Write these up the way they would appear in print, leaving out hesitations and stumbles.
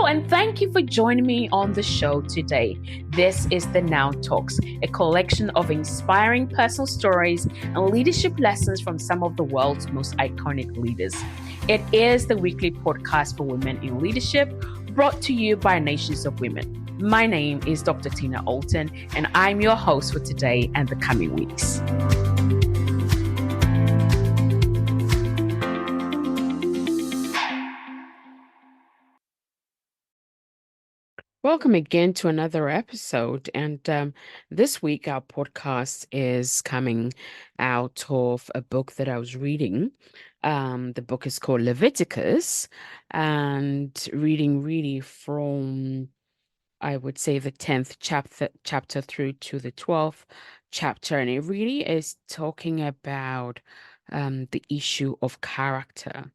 and thank you for joining me on the show today. This is the Now Talks, a collection of inspiring personal stories and leadership lessons from some of the world's most iconic leaders. It is the weekly podcast for women in leadership, brought to you by Nations of Women. My name is Dr. Tina Allton, and I'm your host for today and the coming weeks. Welcome again to another episode. And this week, our podcast is coming out of a book that I was reading. The book is called Leviticus, and reading really from, I would say, the 10th chapter through to the 12th chapter. And it really is talking about the issue of character.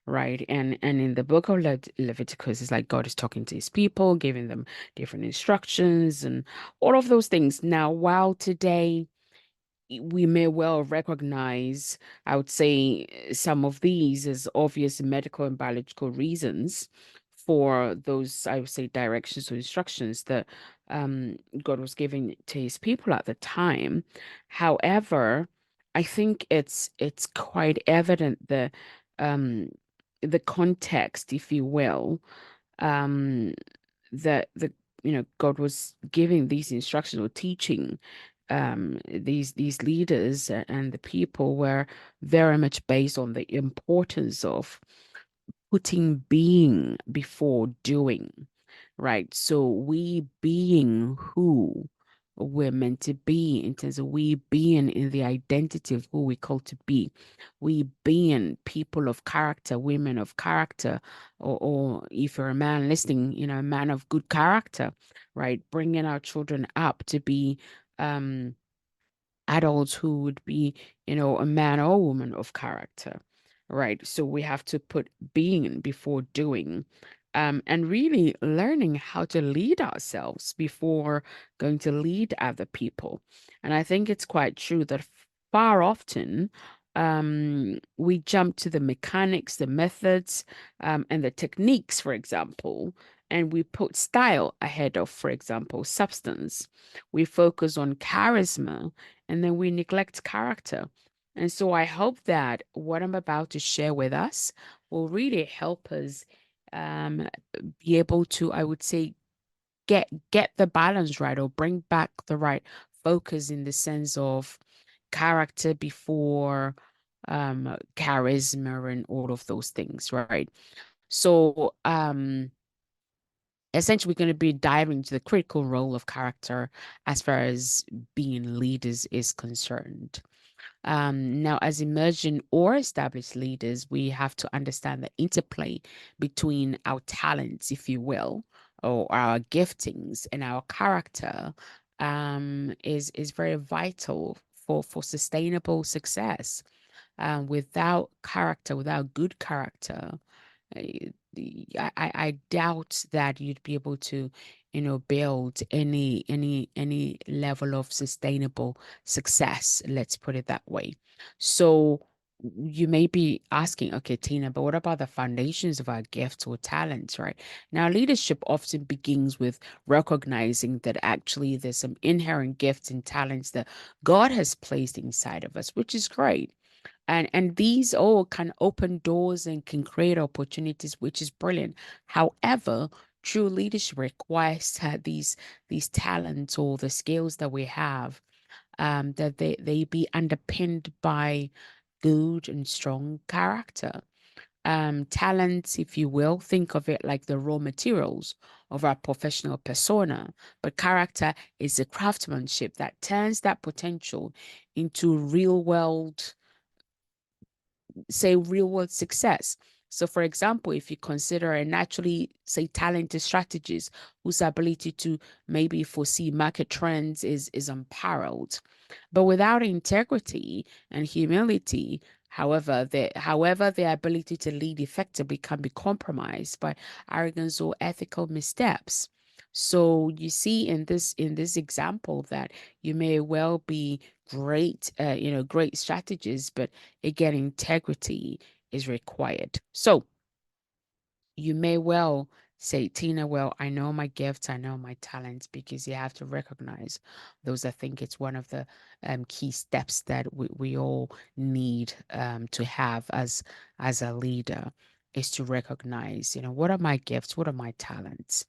Right. And in the book of Leviticus, it's like God is talking to his people, giving them different instructions and all of those things. Now, while today we may well recognize, I would say, some of these as obvious medical and biological reasons for those, I would say, directions or instructions that God was giving to his people at the time. However, I think it's quite evident that um, the context, if you will, um, that God was giving these instructions or teaching these leaders and the people were very much based on the importance of putting being before doing, right? So we being who we're meant to be in terms of we being in the identity of who we call to be, we being people of character, women of character, or if you're a man listening, a man of good character, right? Bringing our children up to be adults who would be, a man or woman of character, right? So we have to put being before doing, and really learning how to lead ourselves before going to lead other people. And I think it's quite true that far often, we jump to the mechanics, the methods, and the techniques, for example, and we put style ahead of, for example, substance. We focus on charisma and then we neglect character. And so I hope that what I'm about to share with us will really help us um, be able to, I would say, get the balance right or bring back the right focus in the sense of character before charisma and all of those things, right? So essentially, we're going to be diving into the critical role of character as far as being leaders is concerned. Now, as emerging or established leaders, we have to understand the interplay between our talents, if you will, or our giftings and our character is very vital for sustainable success. Without character, without good character, I, I doubt that you'd be able to, build any level of sustainable success. Let's put it that way. So you may be asking, okay, Tina, but what about the foundations of our gifts or talents, right? Now, leadership often begins with recognizing that actually there's some inherent gifts and talents that God has placed inside of us, which is great, and these all can open doors and can create opportunities, which is brilliant. However, true leadership requires that these talents or the skills that we have, that they be underpinned by good and strong character. Talents, if you will, think of it like the raw materials of our professional persona, but character is the craftsmanship that turns that potential into real world, say, real world success. So, for example, if you consider a naturally, say, talented strategist whose ability to maybe foresee market trends is unparalleled, but without integrity and humility, however, their ability to lead effectively can be compromised by arrogance or ethical missteps. So you see in this example that you may well be great strategies, but again, integrity is required. So you may well say, Tina, well, I know my gifts, I know my talents, because you have to recognize those. I think it's one of the key steps that we all need to have as a leader, is to recognize, what are my gifts, what are my talents.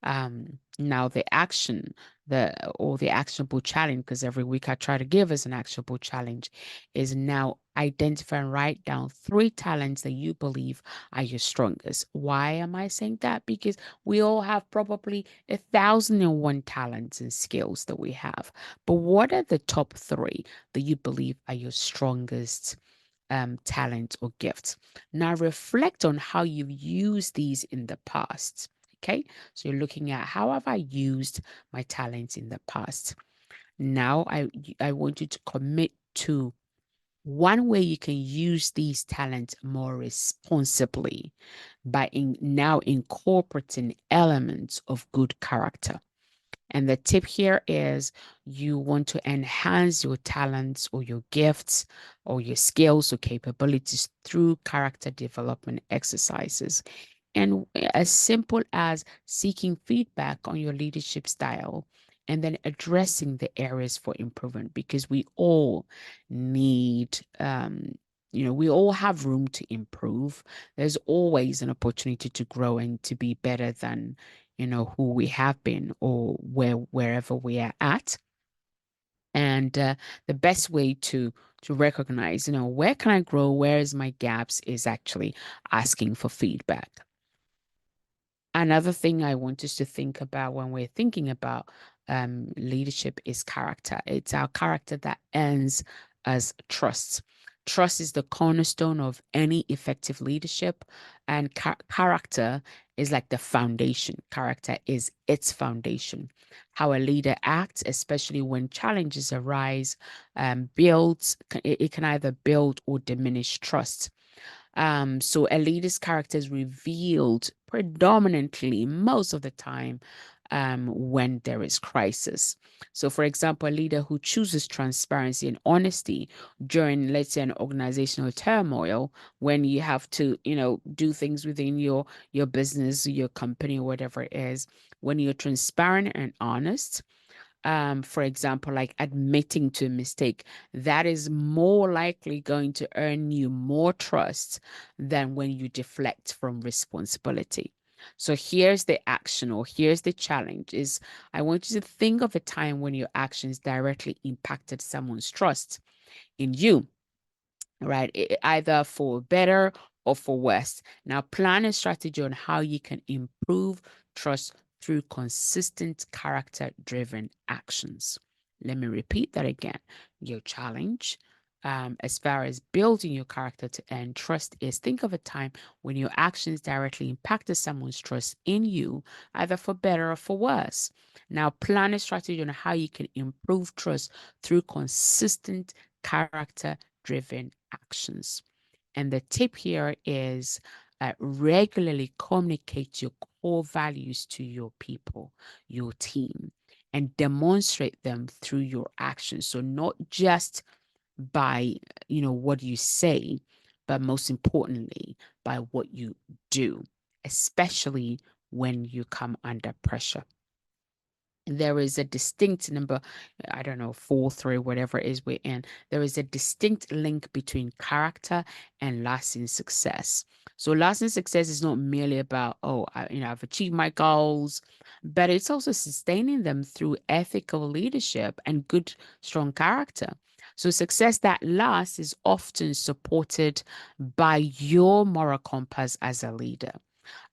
Now the action, the actionable challenge, because every week I try to give us an actionable challenge, is now identify and write down three talents that you believe are your strongest. Why am I saying that? Because we all have probably 1,001 talents and skills that we have. But what are the top three that you believe are your strongest talent or gifts? Now reflect on how you've used these in the past. Okay, so you're looking at how have I used my talents in the past. Now I want you to commit to one way you can use these talents more responsibly by now incorporating elements of good character. And the tip here is you want to enhance your talents or your gifts or your skills or capabilities through character development exercises. And as simple as seeking feedback on your leadership style and then addressing the areas for improvement, because we all need, we all have room to improve. There's always an opportunity to grow and to be better than, who we have been or wherever we are at. And the best way to recognize, where can I grow, where is my gaps, is actually asking for feedback. Another thing I want us to think about when we're thinking about leadership is character. It's our character that earns us trust. Trust is the cornerstone of any effective leadership, and character is like the foundation. Character is its foundation. How a leader acts, especially when challenges arise, builds, it can either build or diminish trust. So a leader's character is revealed predominantly most of the time when there is crisis. So, for example, a leader who chooses transparency and honesty during, let's say, an organizational turmoil, when you have to, do things within your business, your company, or whatever it is, when you're transparent and honest, for example, like admitting to a mistake, that is more likely going to earn you more trust than when you deflect from responsibility. So here's the action, or here's the challenge, is I want you to think of a time when your actions directly impacted someone's trust in you, right? Either for better or for worse. Now, plan a strategy on how you can improve trust through consistent character driven actions. Let me repeat that again. Your challenge, as far as building your character to earn trust, is think of a time when your actions directly impacted someone's trust in you, either for better or for worse. Now, plan a strategy on how you can improve trust through consistent character driven actions. And the tip here is regularly communicate your core values to your people, your team, and demonstrate them through your actions. So not just by, what you say, but most importantly, by what you do, especially when you come under pressure. There is a distinct number, I don't know, 4, 3, whatever it is we're in. There is a distinct link between character and lasting success. So lasting success is not merely about, oh, I've achieved my goals, but it's also sustaining them through ethical leadership and good, strong character. So success that lasts is often supported by your moral compass as a leader.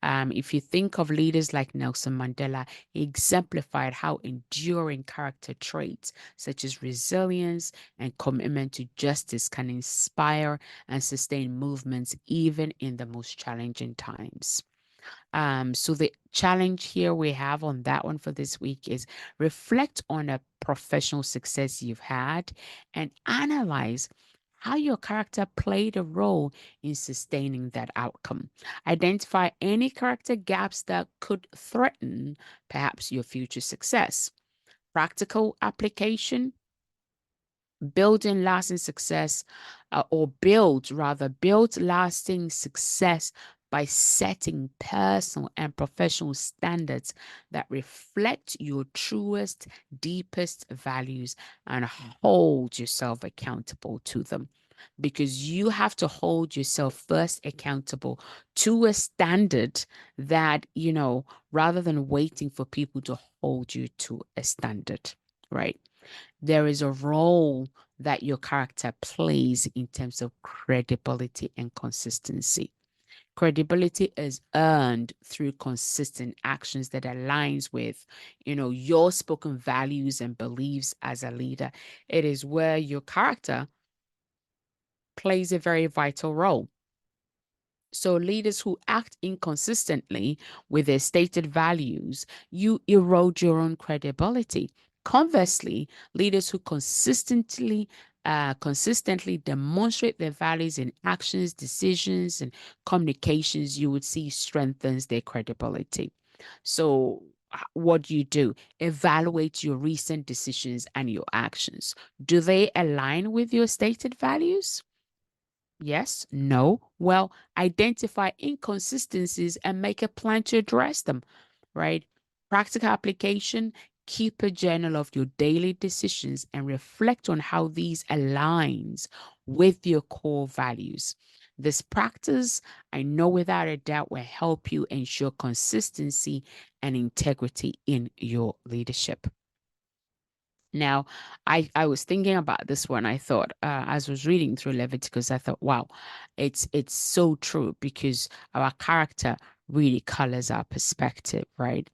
If you think of leaders like Nelson Mandela, he exemplified how enduring character traits such as resilience and commitment to justice can inspire and sustain movements even in the most challenging times. So the challenge here we have on that one for this week is reflect on a professional success you've had and analyze how your character played a role in sustaining that outcome. Identify any character gaps that could threaten perhaps your future success. Practical application, building lasting success, or build lasting success by setting personal and professional standards that reflect your truest, deepest values and hold yourself accountable to them. Because you have to hold yourself first accountable to a standard that, rather than waiting for people to hold you to a standard, right? There is a role that your character plays in terms of credibility and consistency. Credibility is earned through consistent actions that aligns with, your spoken values and beliefs as a leader. It is where your character plays a very vital role. So leaders who act inconsistently with their stated values, you erode your own credibility. Conversely, leaders who consistently demonstrate their values in actions, decisions, and communications, you would see strengthens their credibility. So, what do you do? Evaluate your recent decisions and your actions. Do they align with your stated values? Yes, no. Well, identify inconsistencies and make a plan to address them, right? Practical application, keep a journal of your daily decisions and reflect on how these aligns with your core values. This practice, I know without a doubt, will help you ensure consistency and integrity in your leadership. Now, I was thinking about this one. I thought, as I was reading through Leviticus, I thought, wow, it's so true because our character really colors our perspective, right?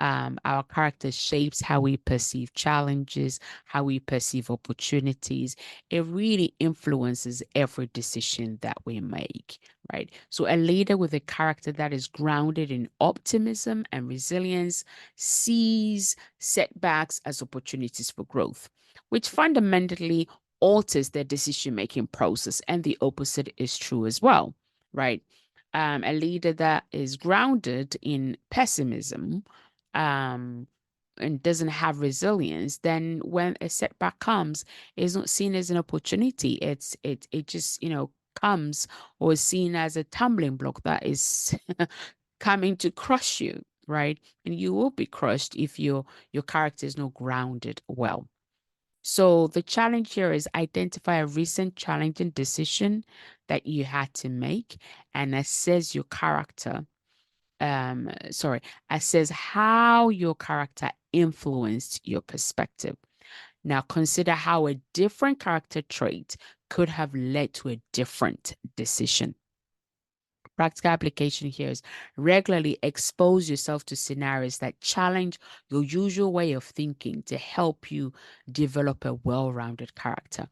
Our character shapes how we perceive challenges, how we perceive opportunities. It really influences every decision that we make, right? So, a leader with a character that is grounded in optimism and resilience sees setbacks as opportunities for growth, which fundamentally alters their decision making process. And the opposite is true as well, right? A leader that is grounded in pessimism um, and doesn't have resilience, then when a setback comes, it's not seen as an opportunity. It just comes or is seen as a tumbling block that is coming to crush you, right? And you will be crushed if your character is not grounded well. So the challenge here is identify a recent challenging decision that you had to make and assess your character sorry, assess how your character influenced your perspective. Now consider how a different character trait could have led to a different decision. Practical application here is regularly expose yourself to scenarios that challenge your usual way of thinking to help you develop a well-rounded character.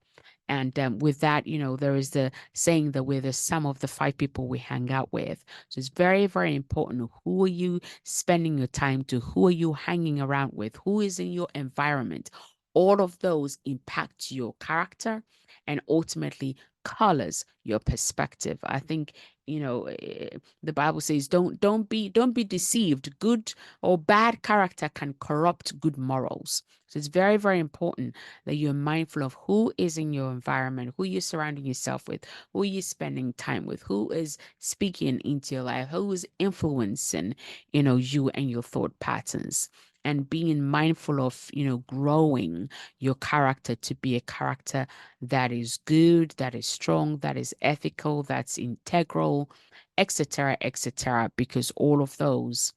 And with that, there is the saying that we're the sum of the five people we hang out with. So it's very, very important. Who are you spending your time to? Who are you hanging around with? Who is in your environment? All of those impact your character and ultimately colors your perspective. I think the Bible says don't be deceived. Good or bad character can corrupt good morals. So it's very, very important that you're mindful of who is in your environment, who you're surrounding yourself with, who you're spending time with, who is speaking into your life, who is influencing, you and your thought patterns. And being mindful of, growing your character to be a character that is good, that is strong, that is ethical, that's integral, etc., etc., because all of those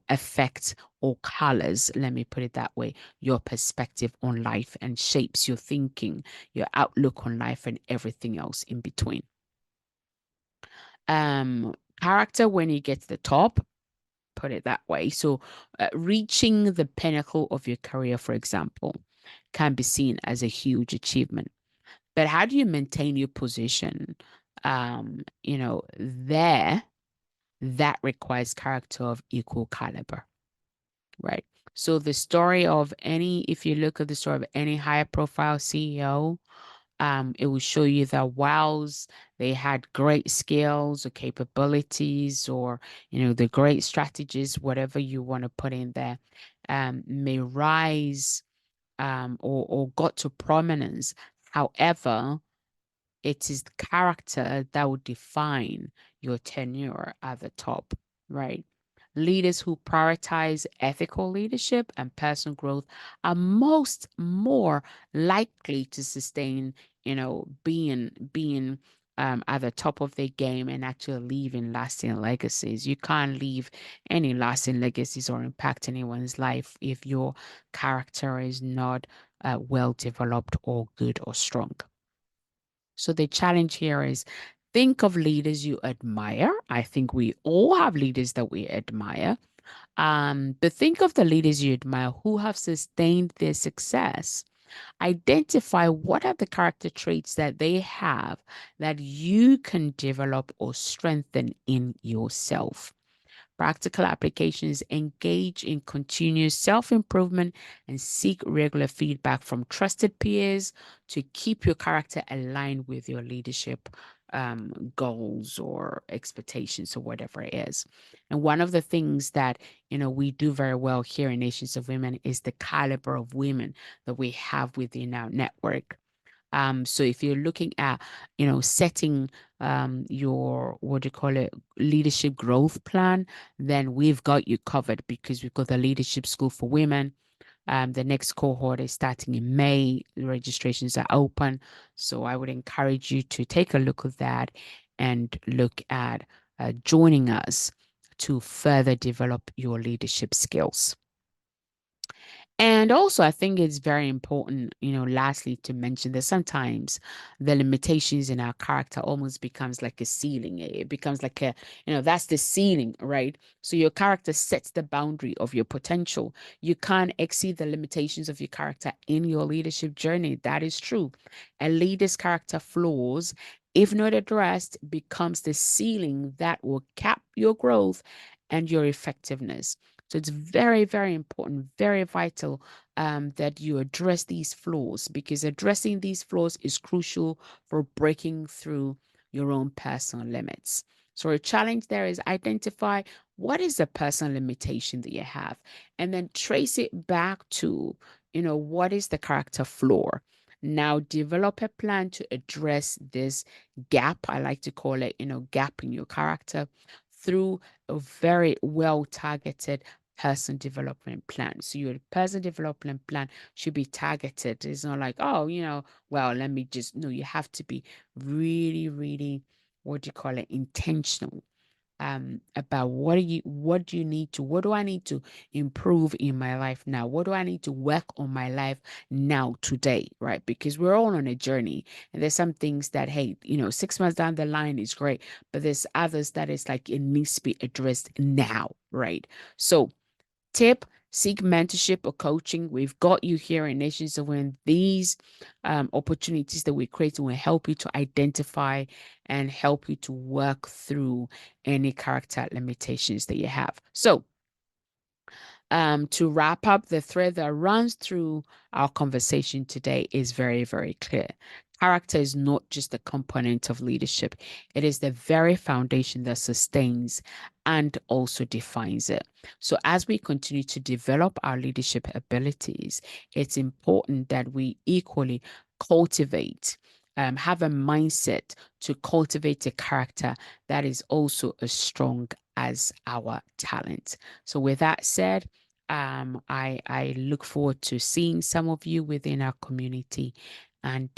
affect or colors, let me put it that way, your perspective on life and shapes your thinking, your outlook on life, and everything else in between. Um, Character when you get to the top, put it that way. So, reaching the pinnacle of your career, for example, can be seen as a huge achievement. But how do you maintain your position? There that requires character of equal caliber, right? So the story of any, if you look at the story of any high profile CEO, it will show you that whilst they had great skills or capabilities or, the great strategies, whatever you want to put in there, may rise or got to prominence. However, it is the character that will define your tenure at the top, right? Leaders who prioritize ethical leadership and personal growth are most more likely to sustain, being at the top of their game and actually leaving lasting legacies. You can't leave any lasting legacies or impact anyone's life if your character is not well developed or good or strong. So the challenge here is think of leaders you admire. I think we all have leaders that we admire. But think of the leaders you admire who have sustained their success. Identify what are the character traits that they have that you can develop or strengthen in yourself. Practical applications engage in continuous self improvement and seek regular feedback from trusted peers to keep your character aligned with your leadership goals or expectations or whatever it is. And one of the things that we do very well here in Nations of Women is the caliber of women that we have within our network. So if you're looking at, setting your, what do you call it, leadership growth plan, then we've got you covered because we've got the Leadership School for Women. The next cohort is starting in May. The registrations are open. So I would encourage you to take a look at that and look at joining us to further develop your leadership skills. And also, I think it's very important, lastly, to mention that sometimes the limitations in our character almost becomes like a ceiling. It becomes like that's the ceiling, right? So your character sets the boundary of your potential. You can't exceed the limitations of your character in your leadership journey. That is true. A leader's character flaws, if not addressed, becomes the ceiling that will cap your growth and your effectiveness. So it's very, very important, very vital that you address these flaws, because addressing these flaws is crucial for breaking through your own personal limits. So a challenge there is identify what is the personal limitation that you have, and then trace it back to, what is the character flaw. Now develop a plan to address this gap. I like to call it, gap in your character through a very well targeted person development plan. So your person development plan should be targeted. It's not like, oh, well, let me just, no, you have to be really, really, what do you call it, intentional about what do I need to improve in my life now? What do I need to work on my life now today, right? Because we're all on a journey, and there's some things that, hey, 6 months down the line is great, but there's others that is like it needs to be addressed now, right? So tip, seek mentorship or coaching. We've got you here in Nations of Women. These opportunities that we create will help you to identify and help you to work through any character limitations that you have. So to wrap up, the thread that runs through our conversation today is very, very clear. Character is not just a component of leadership, it is the very foundation that sustains and also defines it. So, as we continue to develop our leadership abilities, it's important that we equally cultivate. Have a mindset to cultivate a character that is also as strong as our talent. So, with that said, I look forward to seeing some of you within our community, and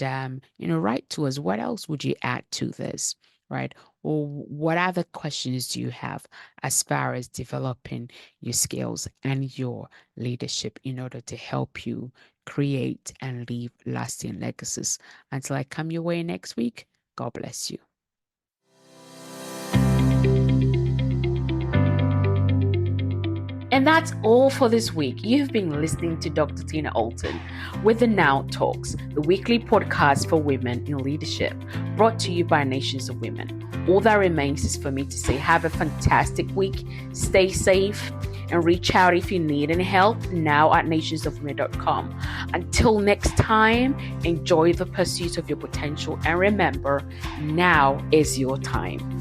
write to us. What else would you add to this, right? Or what other questions do you have as far as developing your skills and your leadership in order to help you create and leave lasting legacies? Until I come your way next week, God bless you. And that's all for this week. You've been listening to Dr. Tina Allton with the Now Talks, the weekly podcast for women in leadership, brought to you by Nations of Women. All that remains is for me to say have a fantastic week, stay safe, and reach out if you need any help now at nationsofwomen.com. Until next time, enjoy the pursuit of your potential, and remember, now is your time.